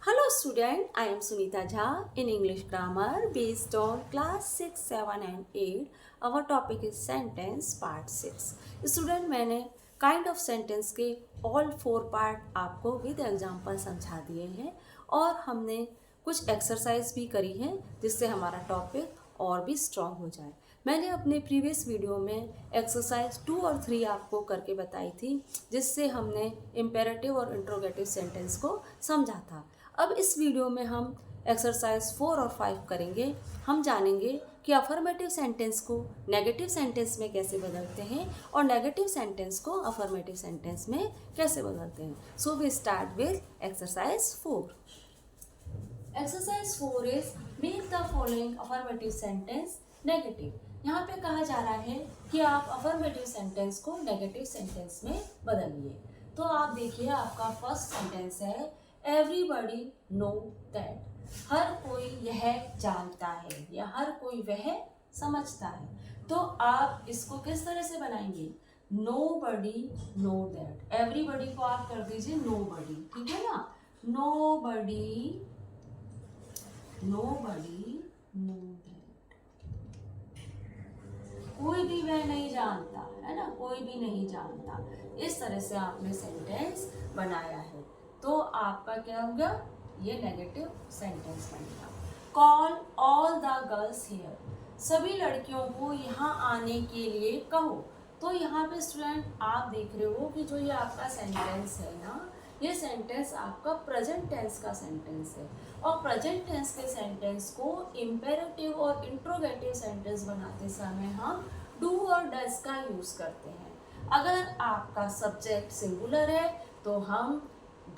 Hello student, I am Sunita Jha in English grammar based on class 6, 7 and 8. Our topic is sentence part 6. Student मैंने kind of sentence के all 4 part आपको with example समझा दिए हैं और हमने कुछ एक्सरसाइज भी करी है जिससे हमारा टॉपिक और भी स्ट्रॉन्ग हो जाए। मैंने अपने प्रीवियस वीडियो में एक्सरसाइज 2 और 3 आपको करके बताई थी जिससे हमने इम्पेरेटिव और इंट्रोगेटिव सेंटेंस को समझा था। अब इस वीडियो में हम एक्सरसाइज 4 और 5 करेंगे। हम जानेंगे कि अफर्मेटिव सेंटेंस को नेगेटिव सेंटेंस में कैसे बदलते हैं और नेगेटिव सेंटेंस को अफर्मेटिव सेंटेंस में कैसे बदलते हैं। So we start with exercise 4। Exercise 4 is make the following affirmative sentence negative. यहाँ पे कहा जा रहा है कि आप अफर्मेटिव सेंटेंस को नेगेटिव सेंटेंस में बदलिए। तो आप देखिए, आपका फर्स्ट सेंटेंस है एवरीबडी नो दैट। हर कोई यह जानता है या हर कोई वह समझता है। तो आप इसको किस तरह से बनाएंगे? Nobody know that. एवरीबडी को आप कर दीजिए नोबडी, ठीक है ना। Nobody know that. कोई भी वह नहीं जानता है ना, कोई भी नहीं जानता। इस तरह से आपने सेंटेंस बनाया है तो आपका क्या होगा? ये नेगेटिव सेंटेंस बनेगा। Call all the girls here. सभी लड़कियों को यहाँ आने के लिए कहो। तो यहाँ पे स्टूडेंट आप देख रहे हो कि जो ये आपका सेंटेंस है ना, ये सेंटेंस आपका प्रेजेंट टेंस का सेंटेंस है और प्रेजेंट टेंस के सेंटेंस को इम्पेरेटिव और इंट्रोगेटिव सेंटेंस बनाते समय हम डू और डज का यूज करते हैं। अगर आपका सब्जेक्ट सिंगुलर है तो हम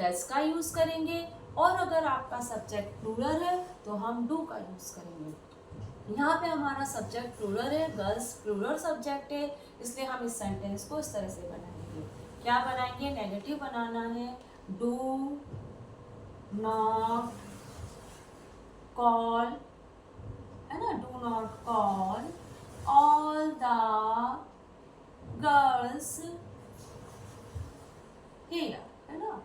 डज का यूज करेंगे और अगर आपका सब्जेक्ट प्लूरल है तो हम डू का यूज करेंगे। यहाँ पे हमारा सब्जेक्ट प्लूरल है, गर्ल्स प्लूरल सब्जेक्ट है, इसलिए हम इस सेंटेंस को इस तरह से बनाएंगे। क्या बनाएंगे? नेगेटिव बनाना है। डू नॉट कॉल, है ना, do not call all the girls here, है ना।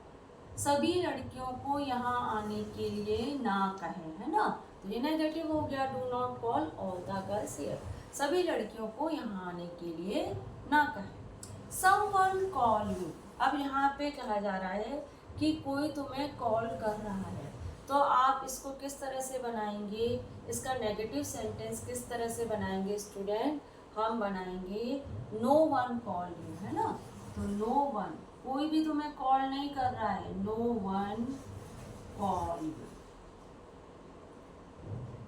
सभी लड़कियों को यहाँ आने के लिए ना कहें, है ना। तो ये नेगेटिव हो गया, do not call all the girls here. सभी लड़कियों को यहाँ आने के लिए ना कहें। Someone call you. अब यहाँ पे कहा जा रहा है कि कोई तुम्हें कॉल कर रहा है, तो आप इसको किस तरह से बनाएंगे? इसका नेगेटिव सेंटेंस किस तरह से बनाएंगे स्टूडेंट? हम बनाएंगे नो वन कॉल यू, है ना। तो नो वन, कोई भी तुम्हें कॉल नहीं कर रहा है। No one call you.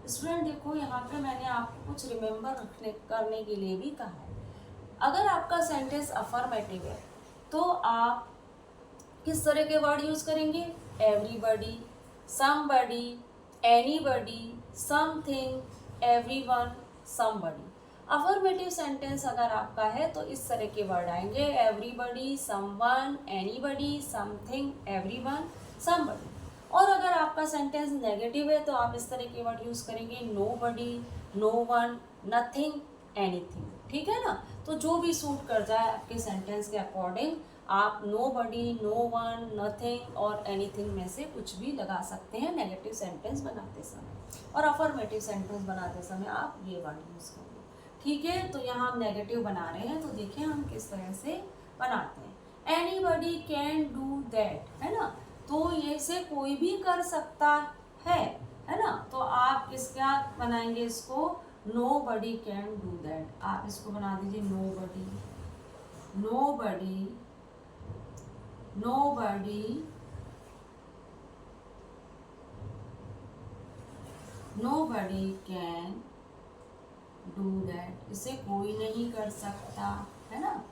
Student देखो, यहाँ पे मैंने आपको कुछ रिमेम्बर करने के लिए भी कहा है। अगर आपका सेंटेंस अफर्मेटिव है तो आप किस तरह के वर्ड यूज करेंगे? Everybody, somebody, anybody, something, everyone, somebody. Affirmative sentence अगर आपका है तो इस तरह के वर्ड आएंगे, everybody, someone, anybody, something, everyone, somebody. और अगर आपका सेंटेंस नेगेटिव है तो आप इस तरह के वर्ड यूज करेंगे, nobody, no one, nothing, anything, ठीक है ना। तो जो भी सूट कर जाए आपके सेंटेंस के अकॉर्डिंग आप नोबडी, नो वन, नथिंग और एनीथिंग में से कुछ भी लगा सकते हैं नेगेटिव सेंटेंस बनाते समय। और अफर्मेटिव सेंटेंस बनाते समय आप ये वर्ड यूज करेंगे, ठीक है। तो यहाँ हम नेगेटिव बना रहे हैं तो देखिए हम किस तरह से बनाते हैं। एनीबडी कैन डू दैट, है ना। तो ये से कोई भी कर सकता है ना। तो आप किसका बनाएंगे इसको? Nobody can do that. आप इसको बना दीजिए nobody, nobody, nobody, nobody can do that. इसे कोई नहीं कर सकता, है ना,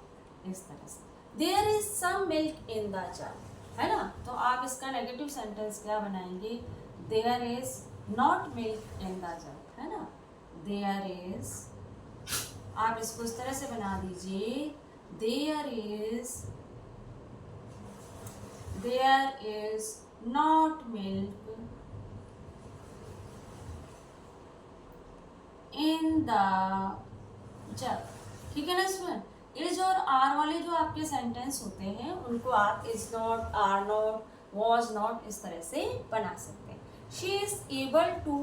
इस तरह से। There is some milk in the jar, है ना। तो आप इसका नेगेटिव सेंटेंस क्या बनाएंगे? There is not milk in the jar, है ना। देयर इज, आप इसको इस तरह से बना दीजिए, there is not milk in the jug, ठीक है ना। इसमें इज और आर वाले जो आपके सेंटेंस होते हैं उनको आप is not, are not, was not इस तरह से बना सकते हैं। She is able to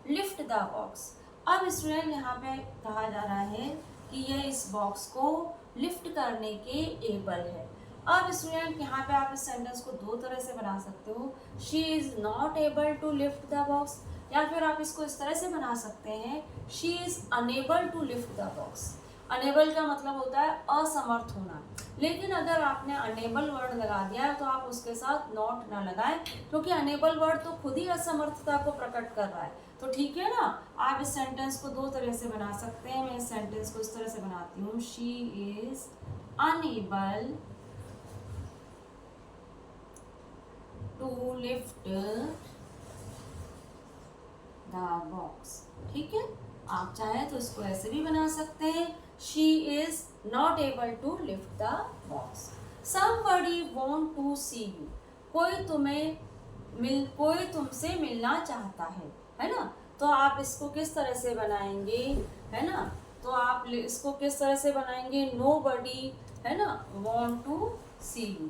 lift the box. अब स्टूडेंट यहाँ पे कहा जा रहा है कि यह इस बॉक्स को लिफ्ट करने के एबल है। अब स्टूडेंट यहाँ पे आप इस सेंटेंस को दो तरह से बना सकते हो, she is not able to lift the box, या फिर आप इसको इस तरह से बना सकते हैं, she is unable to lift the box. Unable का मतलब होता है असमर्थ होना, लेकिन अगर आपने अनेबल वर्ड लगा दिया है तो आप उसके साथ नॉट ना लगाएं, क्योंकि अनेबल वर्ड तो खुद ही असमर्थता को प्रकट कर रहा है। तो ठीक है ना, आप इस सेंटेंस को दो तरह से बना सकते हैं। मैं इस सेंटेंस को इस तरह से बनाती हूँ, she is unable to lift the box. ठीक है, आप चाहें तो इसको ऐसे भी बना सकते हैं, she is not able to lift the box. Somebody want to see you, कोई तुमसे मिलना चाहता है ना। तो आप इसको किस तरह से बनाएंगे, है ना, तो आप इसको किस तरह से बनाएंगे, नोबडी, है ना, want to see you,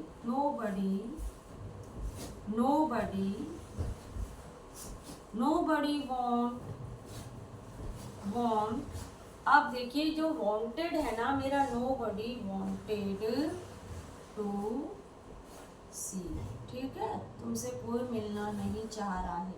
nobody want. अब देखिए जो वांटेड है ना मेरा, नोबडी वांटेड टू सी, ठीक है, तुमसे कोई मिलना नहीं चाह रहा है।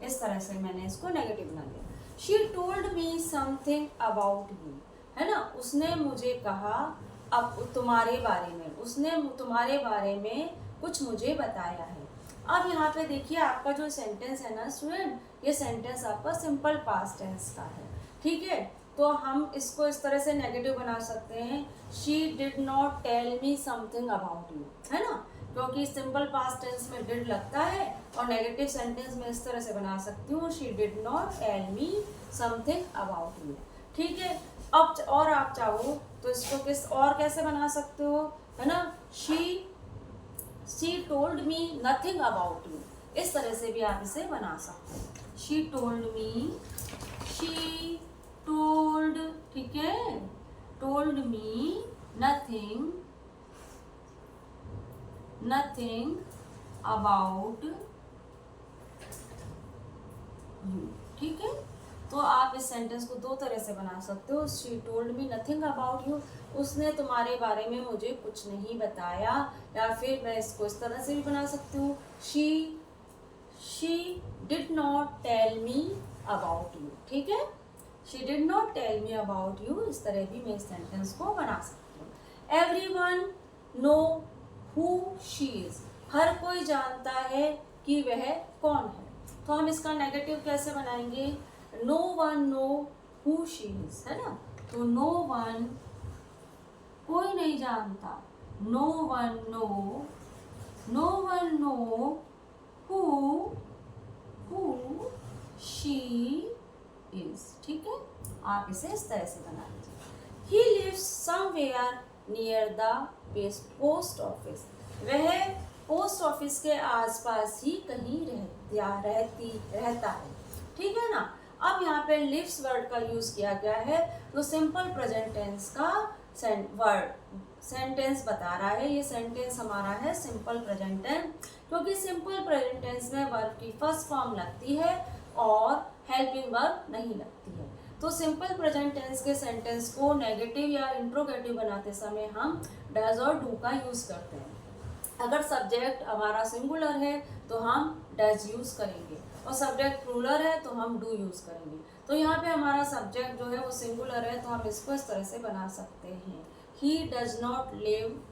इस तरह से मैंने इसको नेगेटिव बना दिया। She told me something about you, है ना, उसने मुझे कहा अब तुम्हारे बारे में, उसने तुम्हारे बारे में कुछ मुझे बताया है। अब यहाँ पे देखिए आपका जो सेंटेंस है ना स्टूडेंट, ये सेंटेंस आपका सिंपल पास्ट टेंस का है। ठीक है, तो हम इसको इस तरह से नेगेटिव बना सकते हैं, she did not tell me something about you, है ना, क्योंकि सिंपल पास्ट टेंस में डिड लगता है, और नेगेटिव सेंटेंस में इस तरह से बना सकती हूँ, she did not tell me something about you. ठीक है, अब और आप चाहो तो इसको किस और कैसे बना सकते हो, है ना, she told me nothing about you, इस तरह से भी आप इसे बना सकते हो, she told me, she told, ठीक है, told me nothing about you. ठीक है, तो आप इस सेंटेंस को दो तरह से बना सकते हो, she told me nothing about you, उसने तुम्हारे बारे में मुझे कुछ नहीं बताया, या फिर मैं इसको इस तरह से भी बना सकती हूँ, she did not tell me about you. ठीक है, she did not tell me about you, इस तरह भी मैं इस सेंटेंस को बना सकती हूँ। Everyone know who she is, हर कोई जानता है कि वह कौन है। तो हम इसका नेगेटिव कैसे बनाएंगे, no one know who she is, है ना, तो नो वन कोई नहीं जानता, no one know who she is. ठीक है, आप इसे इस तरह से बना लीजिए। He lives somewhere near the post office, वह पोस्ट ऑफिस के आसपास ही कहीं रहता है। ठीक है ना, अब यहाँ पे लिव्स वर्ड का यूज किया गया है, तो सिंपल प्रेजेंट टेंस का सेंटेंस बता रहा है। ये सेंटेंस हमारा है सिंपल प्रेजेंट टेंस, क्योंकि सिंपल प्रेजेंट टेंस में वर्ब की फर्स्ट फॉर्म लगती है और हेल्पिंग वर्ब नहीं लगती है। तो सिंपल प्रेजेंट टेंस के सेंटेंस को नेगेटिव या इंट्रोगेटिव बनाते समय हम डज और डू का यूज करते हैं। अगर सब्जेक्ट हमारा सिंगुलर है तो हम डज यूज करेंगे, और सब्जेक्ट प्लूरल है तो हम डू यूज करेंगे। तो यहाँ पे हमारा सब्जेक्ट जो है वो सिंगुलर है, तो हम इसको इस तरह से बना सकते हैं, he does not live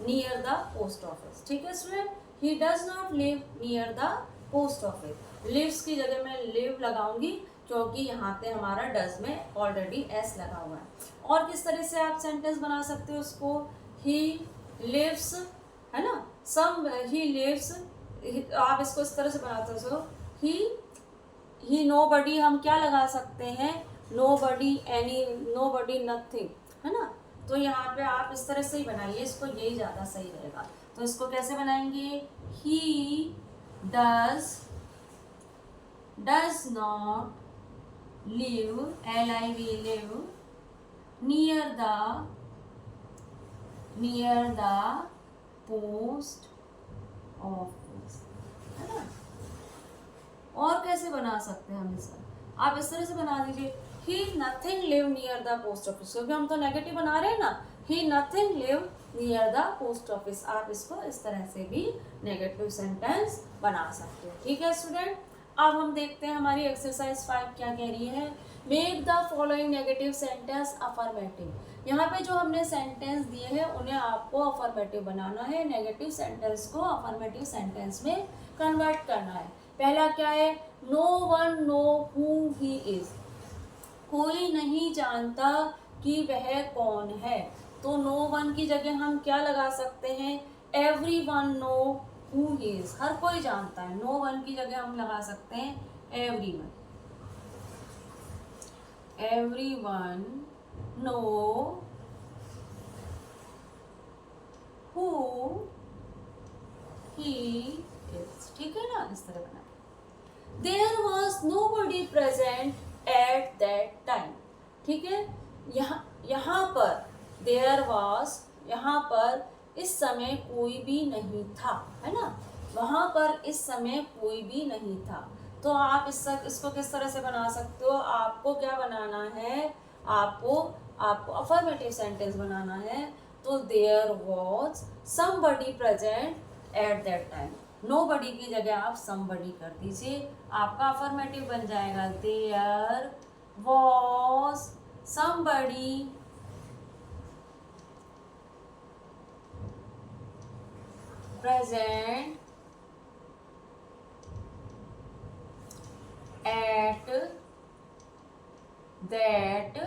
near the post office. ठीक है student, he does not live near the post office. Lives की जगह मैं लिव लगाऊंगी, क्योंकि यहाँ पे हमारा डज में ऑलरेडी एस लगा हुआ है। और किस तरह से आप सेंटेंस बना सकते हो उसको, ही लिव्स, है ना, ही लिव्स, आप इसको इस तरह से बनाते हो, ही नोबडी, हम क्या लगा सकते हैं, नोबडी एनी, नोबडी नथिंग, है ना। तो यहाँ पे आप इस तरह से ही बनाइए इसको, यही ज़्यादा सही रहेगा। तो इसको कैसे बनाएंगे, ही does not live, LIV live, near the post office, है ना। और कैसे बना सकते हैं हम इसका, आप इस तरह से बना दीजिए, he nothing live near the post office, क्योंकि हम तो नेगेटिव बना रहे हैं ना, he nothing live near the post office. आप इसको इस तरह से भी नेगेटिव सेंटेंस बना सकते हो। ठीक है स्टूडेंट, अब हम देखते हैं हमारी एक्सरसाइज 5 क्या कह रही है। Make the following negative sentence affirmative. यहाँ पे जो हमने सेंटेंस दिए हैं उन्हें आपको अफर्मेटिव बनाना है, नेगेटिव सेंटेंस को अफर्मेटिव सेंटेंस में कन्वर्ट करना है। पहला क्या है, no one know who he is, कोई नहीं जानता कि वह कौन है। तो नो वन की जगह हम क्या लगा सकते हैं, everyone know who he is, हर कोई जानता है। नो वन की जगह हम लगा सकते हैं every one, every one know who he is. ठीक है ना, इस तरह बना। There was nobody present at that time। ठीक है, यहाँ पर there was, यहाँ पर इस समय कोई भी नहीं था, है ना, वहाँ पर इस समय कोई भी नहीं था। तो आप इसको किस तरह से बना सकते हो, आपको क्या बनाना है, आपको अफर्मेटिव सेंटेंस बनाना है। तो there was somebody present at that time, nobody की जगह आप समबडी कर दीजिए, आपका अफर्मेटिव बन जाएगा there was somebody present at that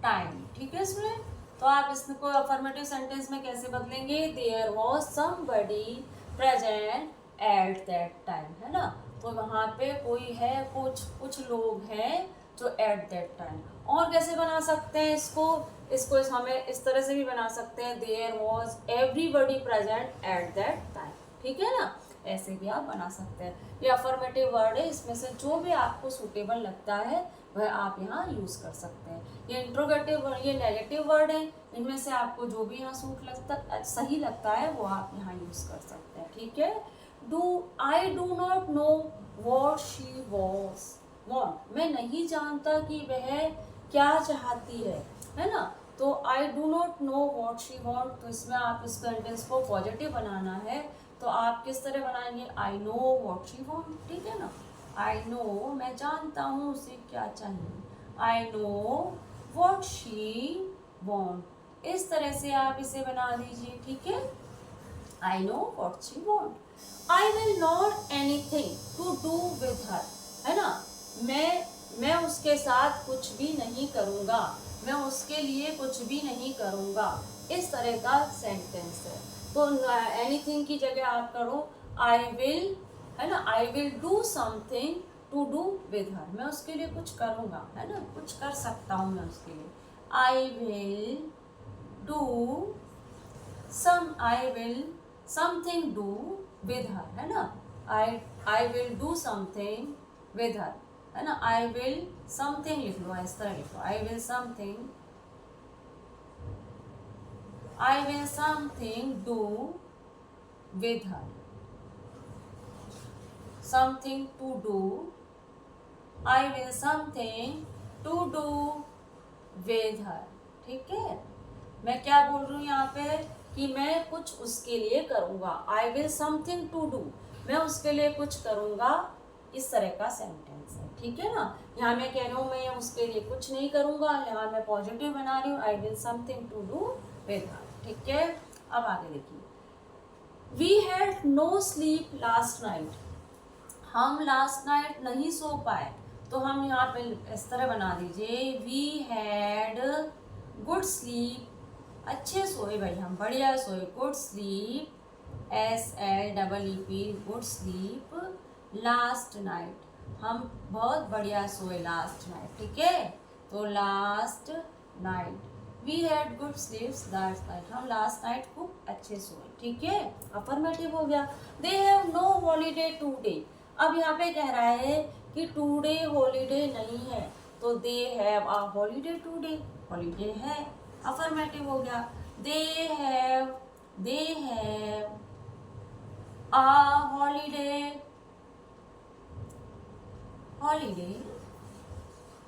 time. ठीक है स्टूडेंट, तो आप इसको अफर्मेटिव सेंटेंस में कैसे बदलेंगे, there was somebody present at that time, है ना। तो वहाँ पे कोई है, कुछ लोग हैं जो एट दैट टाइम। और कैसे बना सकते हैं इसको हमें इस तरह से भी बना सकते हैं, there was everybody present at that time. ठीक है ना, ऐसे भी आप बना सकते हैं। ये अफर्मेटिव वर्ड है, इसमें से जो भी आपको सूटेबल लगता है वह आप यहाँ यूज़ कर सकते हैं। ये इंट्रोगेटिव, ये नेगेटिव वर्ड है, इनमें से आपको जो भी यहाँ सही लगता है वो आप यहाँ यूज़ कर सकते हैं। ठीक है, I do not know what she was want, मैं नहीं जानता कि वह क्या चाहती है ना। तो I do not know what she want, तो इसमें आप इस सेंटेंस को पॉजिटिव बनाना है, तो आप किस तरह बनाएंगे, I know what she want। ठीक है ना, I know, मैं जानता हूँ उसे क्या चाहिए, I know what she want। इस तरह से आप इसे बना दीजिए। ठीक है, I know what she want। I will not anything to do with her, है ना, मैं उसके साथ कुछ भी नहीं करूँगा, मैं उसके लिए कुछ भी नहीं करूँगा, इस तरह का सेंटेंस है। तो एनीथिंग की जगह आप करो I will, है ना, I will do something to do with her, मैं उसके लिए कुछ करूँगा, है ना, कुछ कर सकता हूँ मैं उसके लिए। I will something do with her, है ना, I will do something with her, है ना, I will something लिख लो, इस तरह लिखो, I will something do with her, something to do, I will something to do with her। ठीक है, मैं क्या बोल रही हूँ यहाँ पे कि मैं कुछ उसके लिए करूँगा, I will something to do, मैं उसके लिए कुछ करूँगा, इस तरह का सेंटेंस है। ठीक है ना, यहाँ मैं कह रही हूँ मैं उसके लिए कुछ नहीं करूँगा, यहाँ मैं पॉजिटिव बना रही हूँ, I will something to do with her। ठीक है, अब आगे देखिए, We had no sleep last night, हम लास्ट नाइट नहीं सो पाए, तो हम यहाँ पे इस तरह बना दीजिए, We had गुड स्लीप, अच्छे सोए भाई, हम बढ़िया सोए, good sleep, SLEEP, good sleep last night, हम बहुत बढ़िया सोए लास्ट नाइट। ठीक है, तो last night, we had good sleeps last night, हम लास्ट नाइट खूब अच्छे सोए। ठीक है, अफर्मेटिव हो गया। They have no holiday today, अब यहाँ पे कह रहा है कि टुडे हॉलीडे नहीं है, तो they have a holiday today, holiday है, अफर्मेटिव हो गया। They have a holiday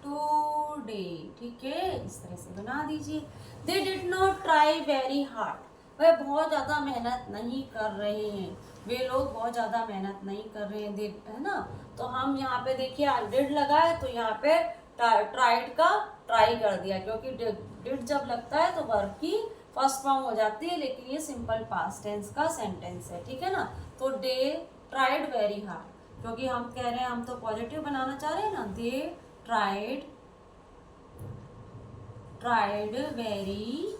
today, ठीक है, इस तरह से बना दीजिए। They did not try very hard, वह बहुत ज़्यादा मेहनत नहीं कर रहे हैं, वे लोग बहुत ज़्यादा मेहनत नहीं कर रहे हैं, है ना। तो हम यहाँ पे देखिए डिड लगा है तो यहाँ पे ट्राइड का ट्राई कर दिया, क्योंकि डिड जब लगता है तो वर्ब की फर्स्ट फॉर्म हो जाती है, लेकिन ये सिंपल पास्ट टेंस का सेंटेंस है, ठीक है ना। तो दे ट्राइड वेरी हार्ड, क्योंकि हम कह रहे हैं, हम तो पॉजिटिव बनाना चाह रहे हैं ना। दे ट्राइड वेरी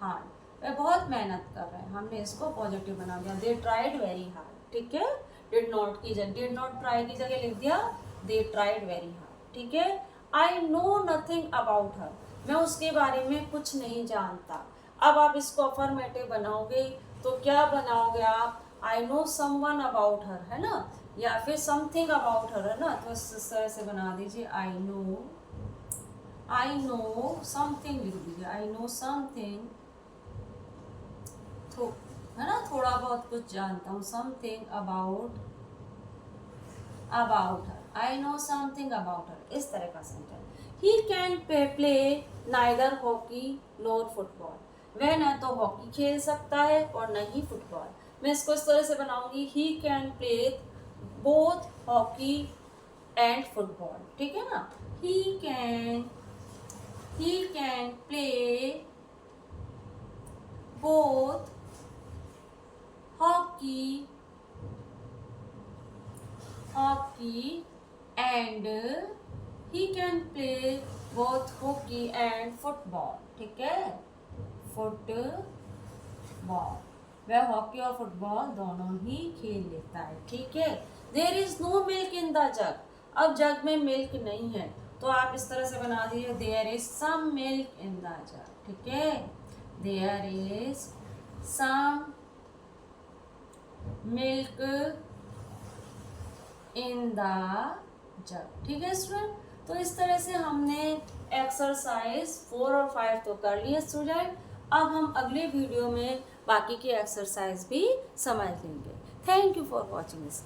हार्ड, वे बहुत मेहनत कर रहे हैं, हमने इसको पॉजिटिव बना दिया। दे ट्राइड वेरी हार्ड, ठीक है। डिड नॉट की जगह, डिड नॉट ट्राई की जगह लिख दिया दे ट्राइड वेरी हार्ड, ठीक है। I know nothing about her, मैं उसके बारे में कुछ नहीं जानता। अब आप इसको अफर्मेटिव बनाओगे तो क्या बनाओगे आप, I know someone about her, है ना, या फिर समथिंग अबाउट हर, है ना। तो इस तरह से बना दीजिए आई नो समथिंग लिख दीजिए, आई नो समथिंग, है ना, थोड़ा बहुत कुछ जानता हूँ, something about her, I know something about her, इस तरह का sentence. He can play neither hockey NOR football, वह न तो हॉकी खेल सकता है और न ही फुटबॉल। मैं इसको इस तरह से बनाऊंगी, he can play both hockey and football, ठीक है ना। He can play both hockey and he can play both hockey and football, ठीक है, फुटबॉल, वह हॉकी और फुटबॉल दोनों ही खेल लेता है, ठीक है। There is no milk in the jug, अब जग में मिल्क नहीं है, तो आप इस तरह से बना दीजिए there is some milk in the jug, ठीक है। There is some milk in the jug, ठीक है स्टूडेंट। तो इस तरह से हमने एक्सरसाइज 4 और 5 तो कर लिए स्टूडेंट। अब हम अगले वीडियो में बाकी की एक्सरसाइज भी समझ लेंगे। Thank you for watching this.